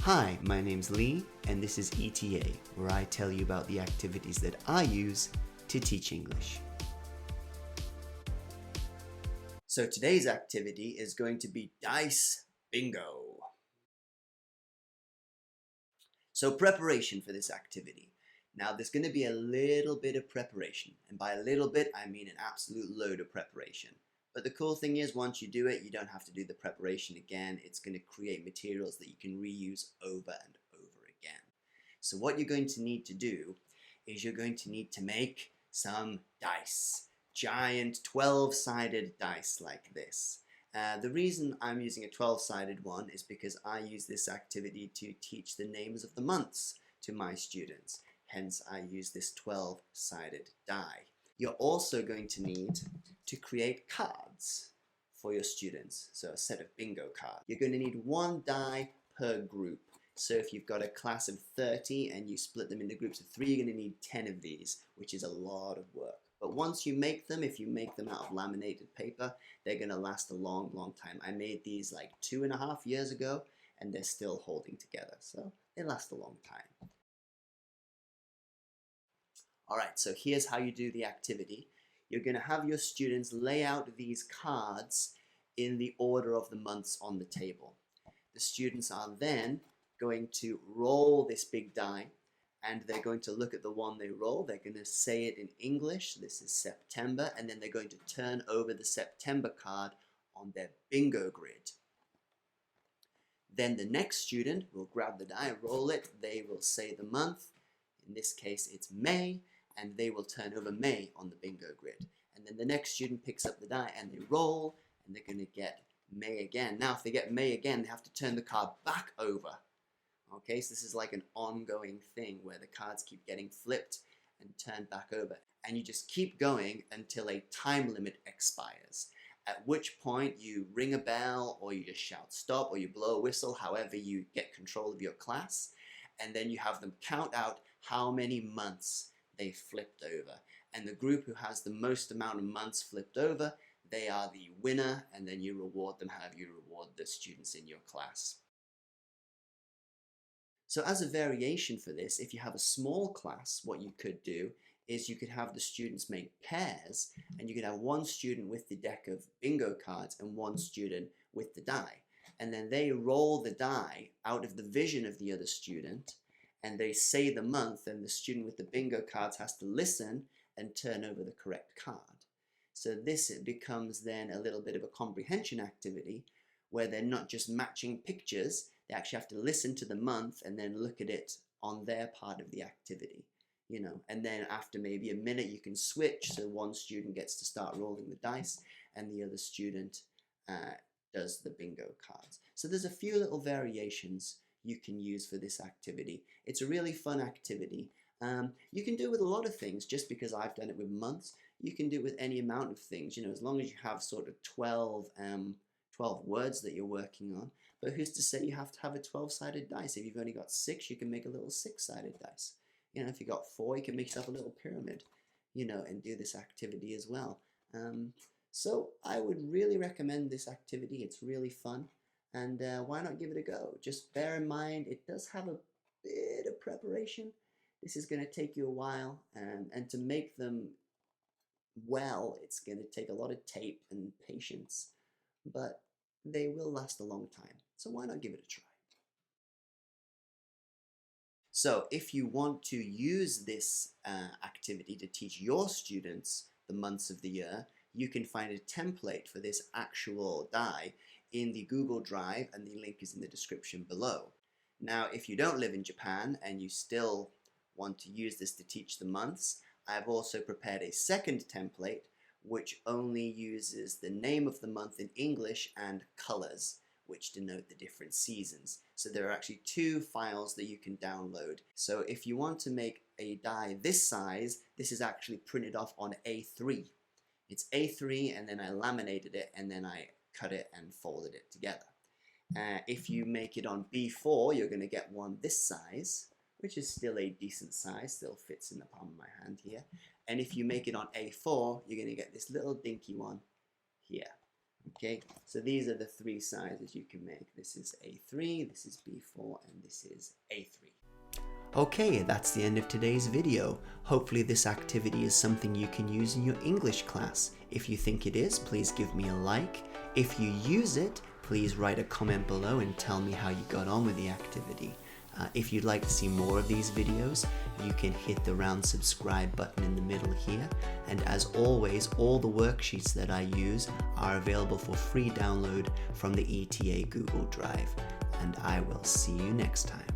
Hi, my name's Lee, and this is ETA, where I tell you about the activities that I use to teach English. So today's activity is going to be Dice Bingo. So preparation for this activity. Now there's going to be a little bit of preparation, and by a little bit I mean an absolute load of preparation. But the cool thing is, once you do it, you don't have to do the preparation again. It's going to create materials that you can reuse over and over again. So what you're going to need to do is you're going to need to make some dice. Giant 12-sided dice like this. The reason I'm using a 12-sided one is because I use this activity to teach the names of the months to my students. Hence, I use this 12-sided die. You're also going to need to create cards for your students. So a set of bingo cards. You're going to need one die per group. So if you've got a class of 30 and you split them into groups of 3, you're going to need 10 of these, which is a lot of work. But once you make them, if you make them out of laminated paper, they're going to last a long, long time. I made these like 2.5 years ago, and they're still holding together. So they last a long time. Alright, so here's how you do the activity. You're going to have your students lay out these cards in the order of the months on the table. The students are then going to roll this big die, and they're going to look at the one they roll. They're going to say it in English. This is September, and then they're going to turn over the September card on their bingo grid. Then the next student will grab the die, roll it. They will say the month. In this case, it's May, and they will turn over May on the bingo grid. And then the next student picks up the die and they roll, and they're going to get May again. Now, if they get May again, they have to turn the card back over. Okay, so this is like an ongoing thing where the cards keep getting flipped and turned back over. And you just keep going until a time limit expires. At which point you ring a bell, or you just shout stop, or you blow a whistle, however you get control of your class. And then you have them count out how many months they flipped over. And the group who has the most amount of months flipped over, they are the winner, and then you reward them however you reward the students in your class. So as a variation for this, if you have a small class, what you could do is you could have the students make pairs, and you could have one student with the deck of bingo cards and one student with the die. And then they roll the die out of the vision of the other student, and they say the month, and the student with the bingo cards has to listen and turn over the correct card. So this becomes then a little bit of a comprehension activity where they're not just matching pictures, they actually have to listen to the month and then look at it on their part of the activity. And then after maybe a minute you can switch, so one student gets to start rolling the dice and the other student does the bingo cards. So there's a few little variations you can use for this activity. It's a really fun activity. You can do it with a lot of things. Just because I've done it with months, you can do it with any amount of things, as long as you have sort of 12 words that you're working on. But who's to say you have to have a 12-sided dice? If you've only got 6, you can make a little 6-sided dice. If you've got 4, you can make yourself a little pyramid, and do this activity as well. So I would really recommend this activity. It's really fun. And why not give it a go? Just bear in mind, it does have a bit of preparation. This is going to take you a while, and to make them well, it's going to take a lot of tape and patience, but they will last a long time. So why not give it a try? So if you want to use this activity to teach your students the months of the year, you can find a template for this actual die in the Google Drive, and the link is in the description below. Now, if you don't live in Japan and you still want to use this to teach the months, I've also prepared a second template which only uses the name of the month in English and colors, which denote the different seasons. So there are actually 2 files that you can download. So if you want to make a die this size, this is actually printed off on A3. It's A3, and then I laminated it, and then I cut it and folded it together. If you make it on B4, you're going to get one this size, which is still a decent size, still fits in the palm of my hand here. And if you make it on A4, you're going to get this little dinky one here. Okay, so these are the three sizes you can make. This is A3, this is B4, and this is A3. Okay, that's the end of today's video. Hopefully this activity is something you can use in your English class. If you think it is, please give me a like. If you use it, please write a comment below and tell me how you got on with the activity. If you'd like to see more of these videos, you can hit the round subscribe button in the middle here. And as always, all the worksheets that I use are available for free download from the ETA Google Drive. And I will see you next time.